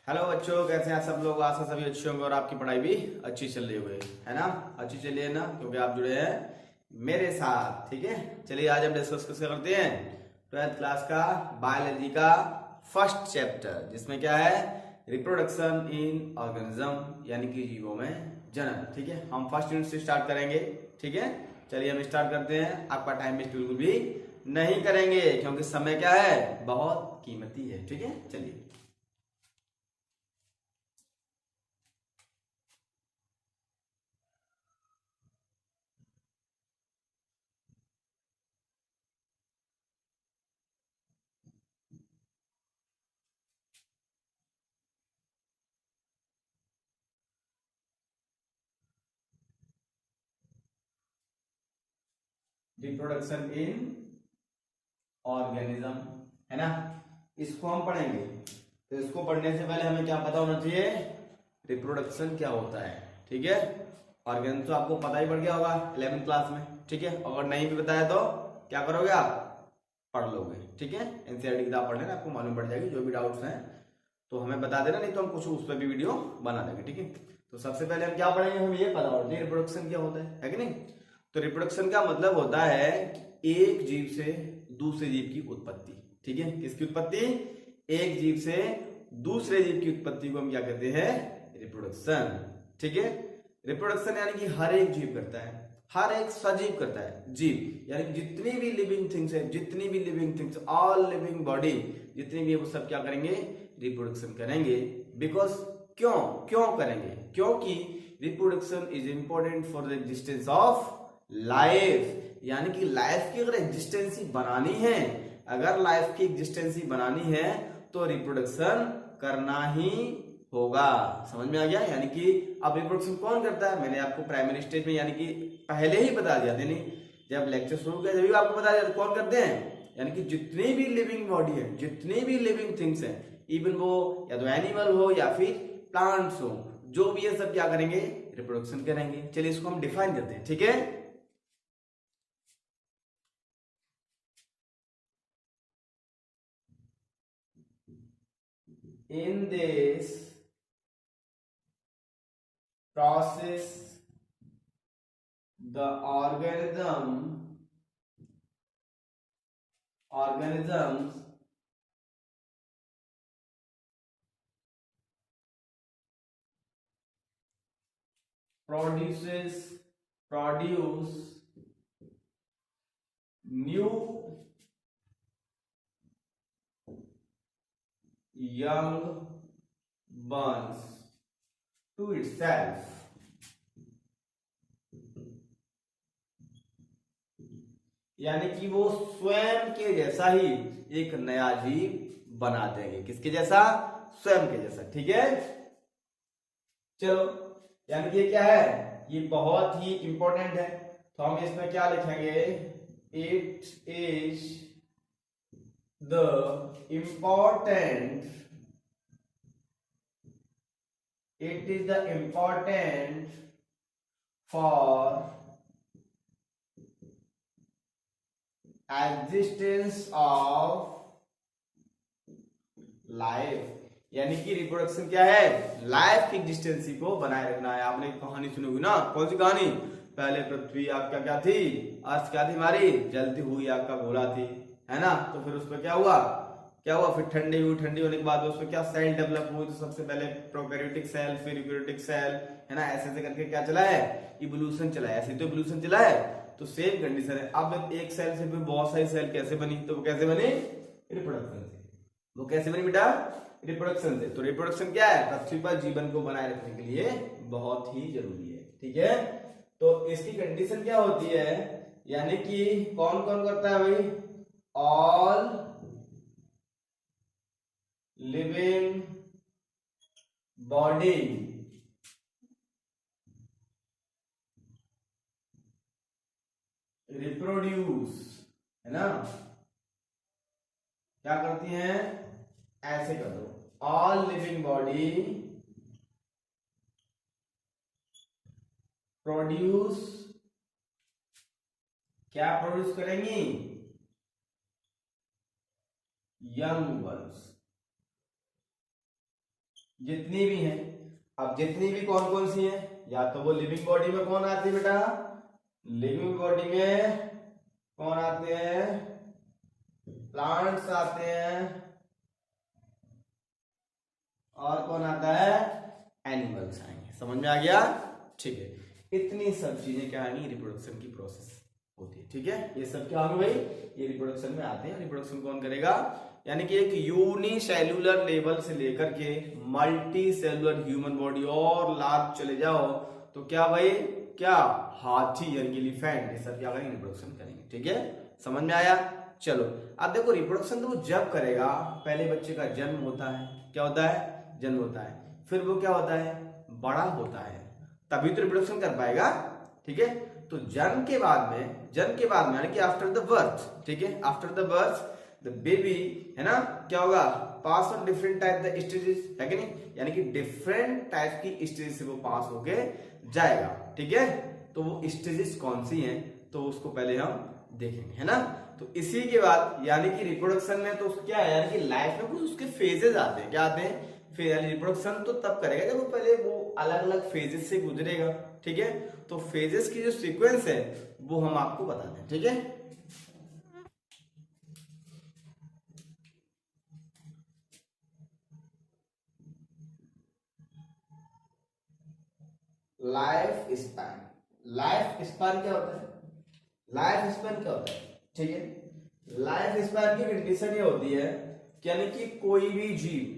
Hello बच्चों, कैसे हैं सब लोग। आशा सभी अच्छे होंगे और आपकी पढ़ाई भी अच्छी चल रही होगी, है ना। अच्छी चल रही है ना, क्योंकि आप जुड़े हैं मेरे साथ। ठीक है, चलिए आज हम डिस्कस करते हैं 12th क्लास का बायोलॉजी का फर्स्ट चैप्टर, जिसमें क्या है, रिप्रोडक्शन इन ऑर्गेनिज्म, यानी कि जीवों में जनन। ठीक है, हम फर्स्ट यूनिट से स्टार्ट करेंगे। ठीक है, चलिए हम स्टार्ट करते हैं। आपका टाइम वेस्ट बिल्कुल भी नहीं करेंगे, क्योंकि समय क्या है, बहुत कीमती है। ठीक है, चलिए। रिप्रोडक्शन इन ऑर्गेनिज्म, है ना, इसको हम पढ़ेंगे। तो इसको पढ़ने से पहले हमें क्या पता होना चाहिए, रिप्रोडक्शन क्या होता है। ठीक है, ऑर्गेनिज्म तो आपको पता ही पड़ गया होगा 11th क्लास में। ठीक है, अगर नहीं भी बताया तो क्या करोगे, आप पढ़ लोगे। ठीक है, एनसीईआरटी किताब पढ़ लेना, आपको मालूम पड़ जाएगी। जो भी डाउट्स हैं तो हमें बता देना, नहीं तो हम कुछ उस पर भी वीडियो बना देंगे। ठीक है, तो सबसे पहले हम क्या पढ़ेंगे, हमें ये पता होना चाहिए रिप्रोडक्शन क्या होता है कि नहीं। तो रिप्रोडक्शन का मतलब होता है एक जीव से दूसरे जीव की उत्पत्ति। ठीक है, किसकी उत्पत्ति, एक जीव से दूसरे जीव की उत्पत्ति को हम क्या कहते हैं, रिप्रोडक्शन। ठीक है, रिप्रोडक्शन यानी कि हर एक जीव करता है, हर एक सजीव करता है। जीव यानी कि जितनी भी लिविंग थिंग्स है, जितनी भी living things, all living body जितनी भी है, वो सब क्या करेंगे, रिप्रोडक्शन करेंगे। बिकॉज क्यों क्यों करेंगे, क्योंकि reproduction is important for the existence of life. यानी कि लाइफ की अगर एग्जिस्टेंसी बनानी है, अगर लाइफ की एग्जिस्टेंसी बनानी है तो रिप्रोडक्शन करना ही होगा। समझ में आ गया। यानी कि अब रिप्रोडक्शन कौन करता है, मैंने आपको प्राइमरी स्टेज में यानी कि पहले ही बता दिया, यानी जब लेक्चर शुरू किया जब भी आपको बता दिया कौन करते हैं, यानी कि जितनी भी लिविंग बॉडी है, जितनी भी लिविंग थिंग्स है, इवन वो या तो एनिमल हो या फिर प्लांट्स हो, जो भी है सब क्या करेंगे, रिप्रोडक्शन करेंगे। चलिए इसको हम डिफाइन करते हैं। ठीक है, in this process the organisms produce new young ones to itself। यानी कि वो स्वयं के जैसा ही एक नया जीव बना देंगे। किसके जैसा, स्वयं के जैसा। ठीक है, चलो, यानी कि ये क्या है, ये बहुत ही इंपॉर्टेंट है। तो हम इसमें क्या लिखेंगे, it is the important, it is the important for existence of life। यानी कि रिप्रोडक्शन क्या है, लाइफ की एग्जिस्टेंसी को बनाए रखना है। आपने कहानी सुनी होगी ना, कौन सी कहानी, पहले पृथ्वी आपका क्या थी, अर्थ क्या थी, हमारी जलती हुई आग का गोला थी, है ना। तो फिर उस पर क्या हुआ, क्या हुआ, फिर ठंडी हुई, ठंडी होने के बाद उसमें क्या सेल डेवलप हुई। तो सबसे पहले प्रोकैरियोटिक सेल, फिर यूकैरियोटिक सेल, है ना। ऐसे ऐसे करके क्या चला है, इवोल्यूशन चला है। ऐसे तो इवोल्यूशन चला है। तो सेम कंडीशन है। अब एक सेल से फिर बहुत सारी सेल कैसे बनी, तो वो कैसे बनी, रिप्रोडक्शन से। वो कैसे बनी बेटा, रिप्रोडक्शन से। तो रिप्रोडक्शन क्या है, पृथ्वी पर जीवन को बनाए रखने के लिए बहुत ही जरूरी है। ठीक है, तो इसकी कंडीशन क्या होती है, यानी कि कौन कौन करता है भाई, ऑल लिविंग बॉडी रिप्रोड्यूस, है ना। क्या करती हैं, ऐसे कर दो, ऑल लिविंग बॉडी प्रोड्यूस, क्या प्रोड्यूस करेंगी, यंग वंस। जितनी भी हैं, अब जितनी भी कौन कौन सी हैं, या तो वो लिविंग बॉडी में कौन आती है बेटा, लिविंग बॉडी में कौन आते हैं, प्लांट्स आते हैं, और कौन आता है, एनिमल्स आएंगे। समझ में आ गया? ठीक है, इतनी सब चीजें क्या आएंगी, रिप्रोडक्शन की प्रोसेस होती है। ठीक है, ये सब क्या होंगे भाई, ये रिप्रोडक्शन में आते हैं। रिप्रोडक्शन कौन करेगा, यानी कि एक यूनिसेल्युलर लेवल से लेकर के मल्टी सेलुलर ह्यूमन बॉडी और लार्ज चले जाओ तो क्या भाई, क्या हाथी यानी कि एलिफेंट, ये सब क्या करेंगे, रिप्रोडक्शन करेंगे। ठीक है, समझ में आया? चलो अब देखो, रिप्रोडक्शन तो वो जब करेगा, पहले बच्चे का जन्म होता है, क्या होता है, जन्म होता है, फिर वो क्या होता है, बड़ा होता है, तभी तो रिप्रोडक्शन कर पाएगा। ठीक है, तो जन्म के बाद में यानी कि आफ्टर द बर्थ, ठीक है, after the birth the baby, है ना, क्या होगा, pass on different type the stages, है कि नहीं, यानी कि डिफरेंट टाइप की स्टेज से वो पास होके जाएगा। ठीक है, तो वो स्टेजेस कौन सी हैं, तो उसको पहले हम देखेंगे, है ना। तो इसी के बाद यानी कि रिप्रोडक्शन में तो क्या है, यानी कि लाइफ में कुछ उसके फेजेस आते हैं, क्या आते हैं, फिर रिप्रोडक्शन तो तब करेगा जब वो पहले वो अलग अलग फेजेस से गुजरेगा। ठीक है, तो फेजेस की जो सीक्वेंस है वो हम आपको बताते हैं। ठीक है, लाइफ स्पैन, लाइफ स्पैन क्या होता है, लाइफ स्पैन क्या होता है, ठीक है, लाइफ स्पैन की कंडीशन ये होती है कि यानी कि कोई भी जीव,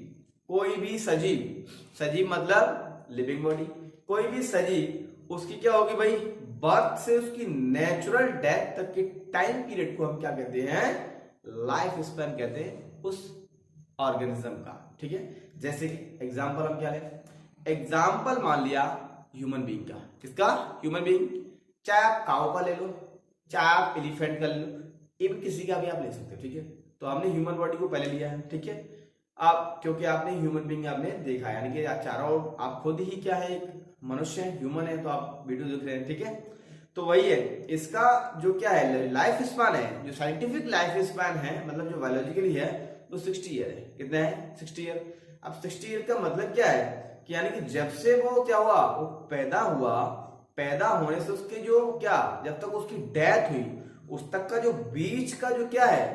कोई भी सजीव, सजीव मतलब लिविंग बॉडी, कोई भी सजीव, उसकी क्या होगी भाई, बर्थ से उसकी नेचुरल डेथ तक के टाइम पीरियड को हम क्या कहते हैं, लाइफ स्पैन कहते हैं उस ऑर्गेनिज्म का। ठीक है, जैसे एग्जांपल हम क्या लें, एग्जांपल मान लिया ह्यूमन बीइंग का, किसका, ह्यूमन बीइंग, चाहे आप काऊ का ले लो, चाहे आप एलिफेंट का ले लो, इवन किसी का भी आप ले सकते हो। ठीक है, तो हमने ह्यूमन बॉडी को पहले लिया है। ठीक है, आप क्योंकि आपने ह्यूमन बीइंग आपने देखा है, यानी कि चारों आप खुद ही क्या है, एक मनुष्य है, ह्यूमन है, तो आप वीडियो देख रहे हैं। ठीक है, तो वही है, इसका जो क्या है लाइफ स्पैन है, जो साइंटिफिक लाइफ स्पैन है, मतलब जो बायोलॉजिकली है, वो 60 ईयर है। कितना है, 60 ईयर। अब 60 ईयर का मतलब क्या है कि यानी कि जब से वो क्या हुआ, वो पैदा हुआ, पैदा होने से उसके जो क्या, जब तक उसकी डेथ हुई उस तक का जो बीच का जो क्या है,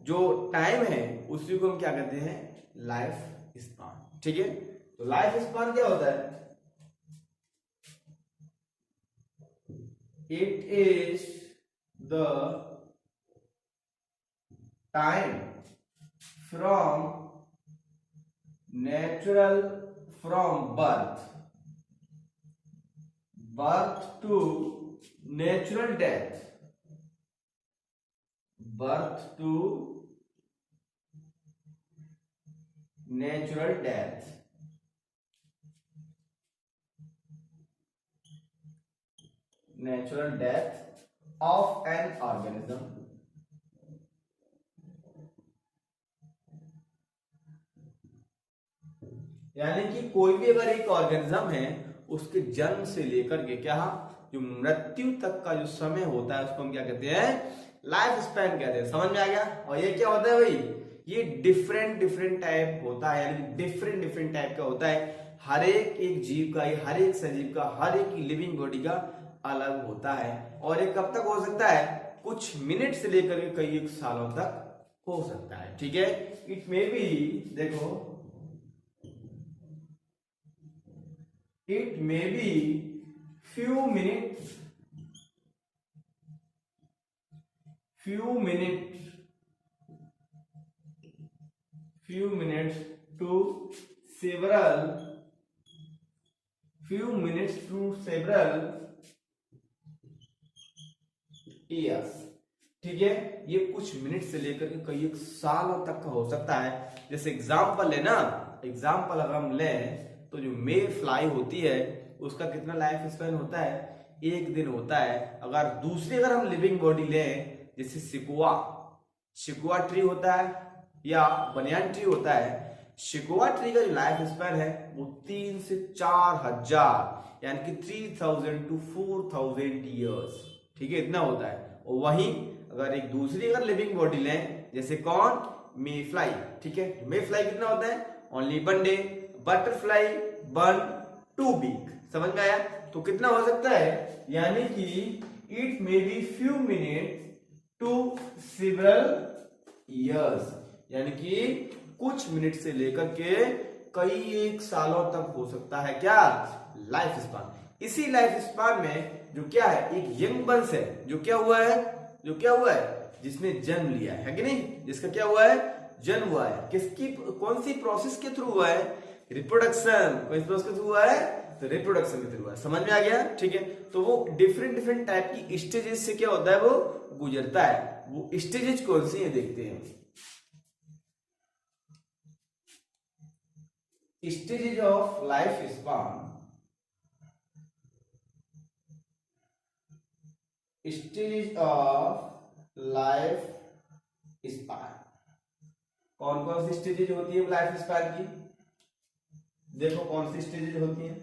जो टाइम है, उसी को हम क्या कहते हैं, लाइफ स्पैन। ठीक है, तो लाइफ स्पैन क्या होता है, it is the time from natural, from birth to natural death, birth to natural death, natural death of an organism, यानी कि कोई भी अगर एक ऑर्गेनिज्म है, उसके जन्म से लेकर के क्या, जो मृत्यु तक का जो समय होता है, उसको हम क्या कहते हैं, लाइफ स्पैन कहते हैं। समझ में आ गया? और ये क्या होता है भाई, ये डिफरेंट डिफरेंट टाइप होता है, यानी डिफरेंट डिफरेंट टाइप का होता है। हर एक जीव का, हर एक सजीव का, हर एक लिविंग बॉडी का अलग होता है। और ये कब तक हो सकता है, कुछ मिनट से लेकर के कई एक सालों तक हो सकता है। ठीक है, इट मे बी, देखो, it may be few minutes to several years। ठीक है, ये कुछ मिनट से लेकर के कई एक सालों तक का हो सकता है। जैसे एग्जाम्पल लेना, एग्जाम्पल अगर हम लें तो जो मे फ्लाई होती है उसका कितना लाइफ स्पैन होता है, 1 दिन होता है। अगर हम लिविंग बॉडी लें, जैसे सिकुआ ट्री होता है या बनियान ट्री होता है, सिकुआ ट्री का जो लाइफ स्पैन है वो 3 से 4,000 यानी कि 3,000 to 4,000 ईयर्स। ठीक है, इतना होता है। और वहीं अगर एक दूसरी लिविंग बॉडी लें, जैसे कौन, मे फ्लाई। ठीक है, मे फ्लाई कितना होता है, only 1 day. Butterfly burn two week. समझ में आया? तो कितना हो सकता है, यानी कि it may be few minute to several years, यानी कि कुछ मिनट से लेकर के कई एक सालों तक हो सकता है क्या, लाइफ स्पान। इसी लाइफ स्पान में जो क्या है, एक यंग बंस है जो क्या हुआ है, जिसने जन्म लिया है कि नहीं, जिसका क्या हुआ है, जन्म हुआ है। किसकी, कौन सी प्रोसेस के थ्रू हुआ है, रिप्रोडक्शन। कौन सी प्रोसेस के थ्रू हुआ है, तो रिप्रोडक्शन के थ्रू हुआ है। समझ में आ गया? ठीक है, तो वो डिफरेंट टाइप की स्टेजेस से क्या होता है, वो गुजरता है। वो स्टेजेस कौन सी है देखते हैं। Stages of life span, stages of life span, कौन कौन सी स्टेजेज होती है लाइफ स्पान की, देखो कौन सी स्टेजेज होती है।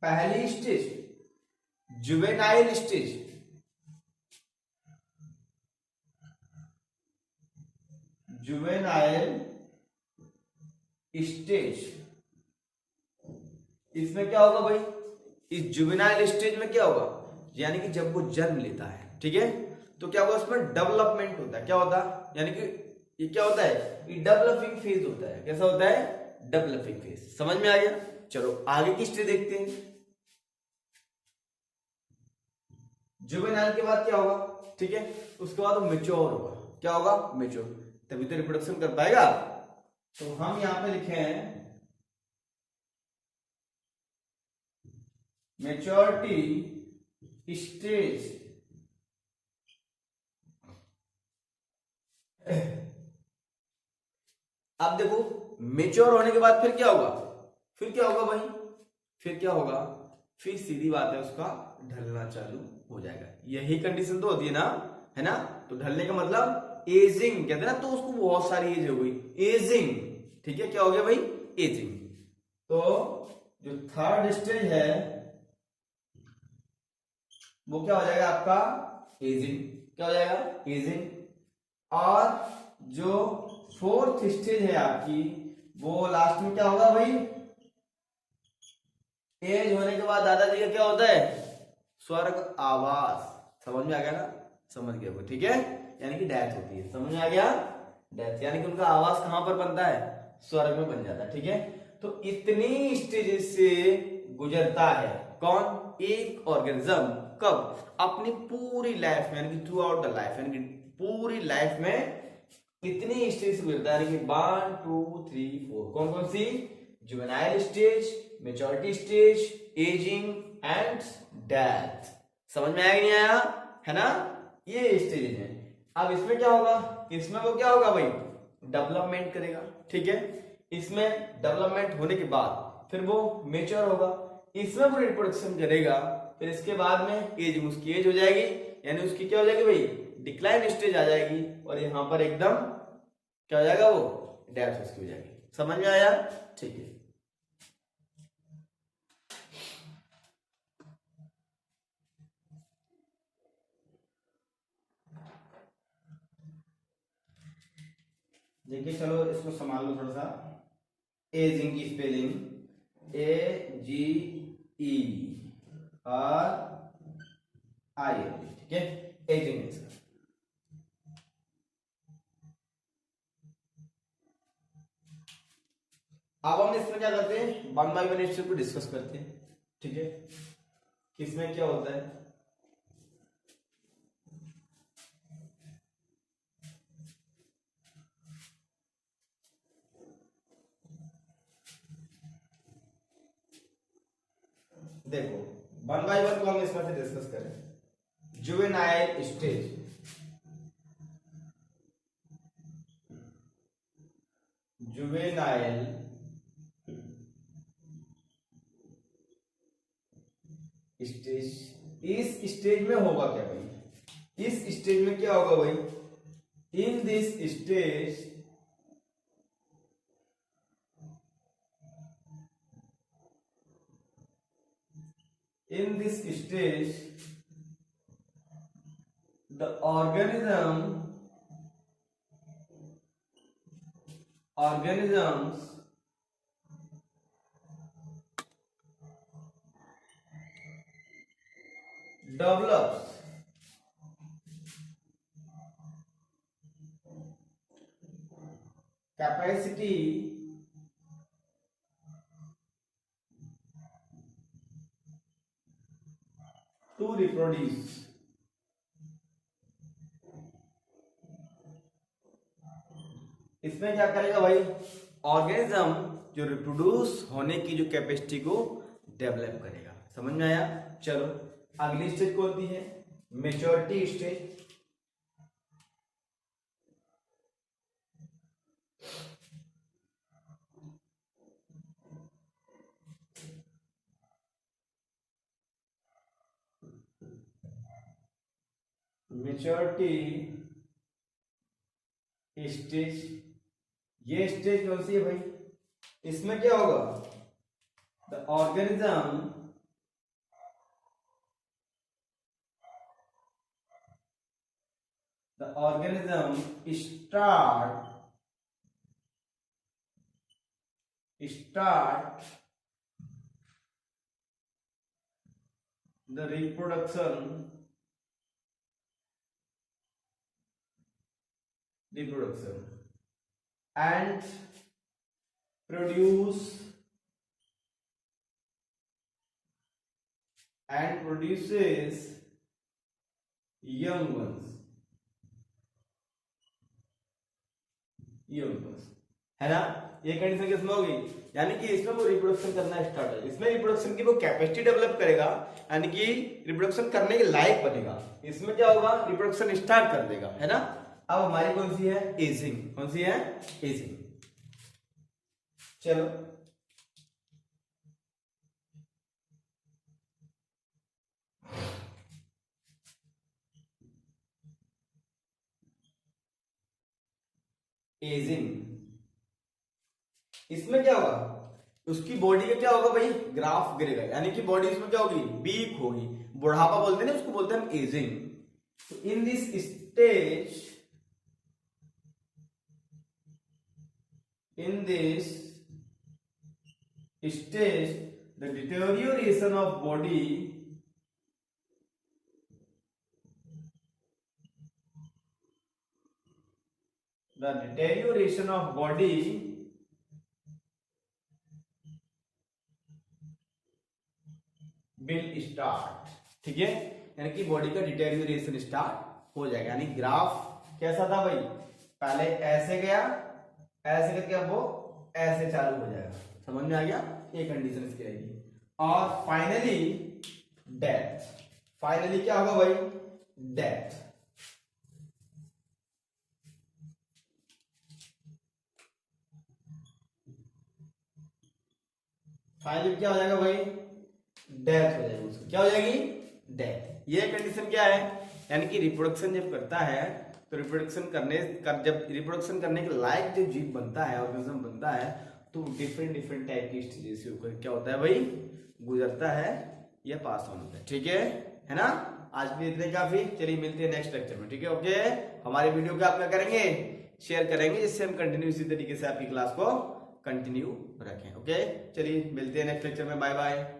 पहली stage juvenile stage, juvenile stage. इसमें क्या होगा भाई, इस जुवेनाइल स्टेज में क्या होगा, यानी कि जब वो जन्म लेता है, ठीक है, तो क्या होगा, उसमें डेवलपमेंट होता है। क्या होता है, यानी कि ये क्या होता है, ये डेवलपिंग फेज होता है। कैसा होता है, डेवलपिंग फेज। समझ में आ गया? चलो आगे की स्टेज देखते हैं। जुवेनाइल के बाद क्या होगा, ठीक है, उसके बाद वो मेच्योर होगा। क्या होगा, मेच्योर, तभी तो रिप्रोडक्शन कर पाएगा। तो हम यहां पे लिखे हैं मेच्योरिटी स्टेज। अब देखो मेच्योर होने के बाद फिर क्या होगा, भाई, फिर क्या होगा, फिर सीधी बात है, उसका ढलना चालू हो जाएगा। यही कंडीशन तो होती है ना, है ना। तो ढलने का मतलब एजिंग कहते हैं ना, तो उसको बहुत सारी एज हो गई, एजिंग। ठीक है, क्या हो गया भाई, एजिंग। तो जो थर्ड स्टेज है वो क्या हो जाएगा आपका, एजिंग। क्या हो जाएगा, एजिंग। और जो फोर्थ स्टेज है आपकी, वो लास्ट में क्या होगा भाई, एज होने के बाद दादाजी का क्या होता है, स्वर्ग आवास। समझ में आ गया ना, समझ गया वो, ठीक है, यानी कि डेथ होती है। समझ में आ गया, डेथ, यानी कि उनका आवास कहां पर बनता है, स्वर्ग में बन जाता है। ठीक है, तो इतनी स्टेजेस से गुजरता है कौन, एक ऑर्गेनिज्म। कब, अपनी पूरी लाइफ में, यानी कि थ्रू आउट द लाइफ, यानी कि पूरी लाइफ में कितनी स्टेज से गुजरता है, यानी कि 1 2 3 4। कौन कौन सी, juvenile stage, maturity stage, ageing and death. समझ में आया कि नहीं आया, है ना, ये स्टेज है। अब इसमें क्या होगा, इसमें वो क्या होगा भाई, डेवलपमेंट करेगा। ठीक है, इसमें डेवलपमेंट होने के बाद फिर वो मेच्योर होगा, इसमें वो रिप्रोडक्शन करेगा, फिर इसके बाद में एज, उसकी एज हो जाएगी, यानी उसकी क्या हो जाएगी भाई, डिक्लाइन स्टेज आ जाएगी, और यहां पर एकदम क्या हो जाएगा, वो डेथ उसकी हो जाएगी। समझ में आया, ठीक है। देखिए चलो इसको संभाल लो थोड़ा सा। एजिंग की स्पेलिंग AGE RING, ठीक है, एजिंग इसका। अब हम इसमें क्या करते हैं, 1 बाय 1 स्टेप को डिस्कस करते हैं। ठीक है, किसमें क्या होता है, देखो 1 बाय 1 को हम इसमें से डिस्कस करें। जुवेनाइल स्टेज, जुवेनाइल स्टेज, इस स्टेज में होगा क्या भाई, इस स्टेज में क्या होगा भाई, in this stage the organism organisms develops capacity to reproduce. इसमें क्या करेगा भाई, ऑर्गेनिज्म जो रिप्रोड्यूस होने की जो कैपेसिटी को डेवलप करेगा। समझ में आया? चलो अगली स्टेज कौन सी है, मैच्योरिटी स्टेज। मैच्योरिटी स्टेज, ये स्टेज कौन सी है भाई, इसमें क्या होगा, the organism start the reproduction and produces young ones, है ना। ये कंडीशन किसमें होगी, यानी कि इसमें वो रिप्रोडक्शन करना स्टार्ट है, इसमें रिप्रोडक्शन की वो कैपेसिटी डेवलप करेगा, यानी कि रिप्रोडक्शन करने के लायक बनेगा। इसमें क्या होगा, रिप्रोडक्शन स्टार्ट कर देगा, है ना। अब हमारी कौन सी है, एजिंग। कौन सी है, एजिंग। चलो एजिंग, इसमें क्या होगा, उसकी बॉडी का क्या होगा भाई, ग्राफ गिरेगा, यानी कि बॉडी इसमें क्या होगी, वीक होगी, बुढ़ापा बोलते हैं ना उसको, बोलते हैं हम ageing. In this stage, the deterioration of body will start। ठीक है, यानी कि बॉडी का डिटेरियोरेशन स्टार्ट हो जाएगा, यानी ग्राफ कैसा था भाई, पहले ऐसे गया, ऐसे करके अब वो ऐसे चालू हो जाएगा। समझ में आ गया, ये कंडीशन इसकी रहेगी। और फाइनली डेथ, फाइनली क्या होगा भाई, डेथ। फाइनली क्या हो जाएगा भाई, डेथ हो जाएगी उसकी, क्या हो जाएगी, डेथ। ये कंडीशन क्या है, यानी कि रिप्रोडक्शन जब करता है तो जब रिप्रोडक्शन करने के लायक जो जीव बनता है, ऑर्गेनिज्म बनता है, तो डिफरेंट टाइप की स्टेजेस से होकर क्या होता है भाई, गुजरता है या पास ऑन होता है। ठीक है ना। आज भी इतने काफी, चलिए मिलते हैं नेक्स्ट लेक्चर में। ठीक है, ओके। हमारे वीडियो को आप क्या करेंगे, शेयर करेंगे, जिससे हम कंटिन्यू इसी तरीके से आपकी क्लास को कंटिन्यू रखें। ओके, चलिए मिलते हैं नेक्स्ट लेक्चर में, बाय बाय।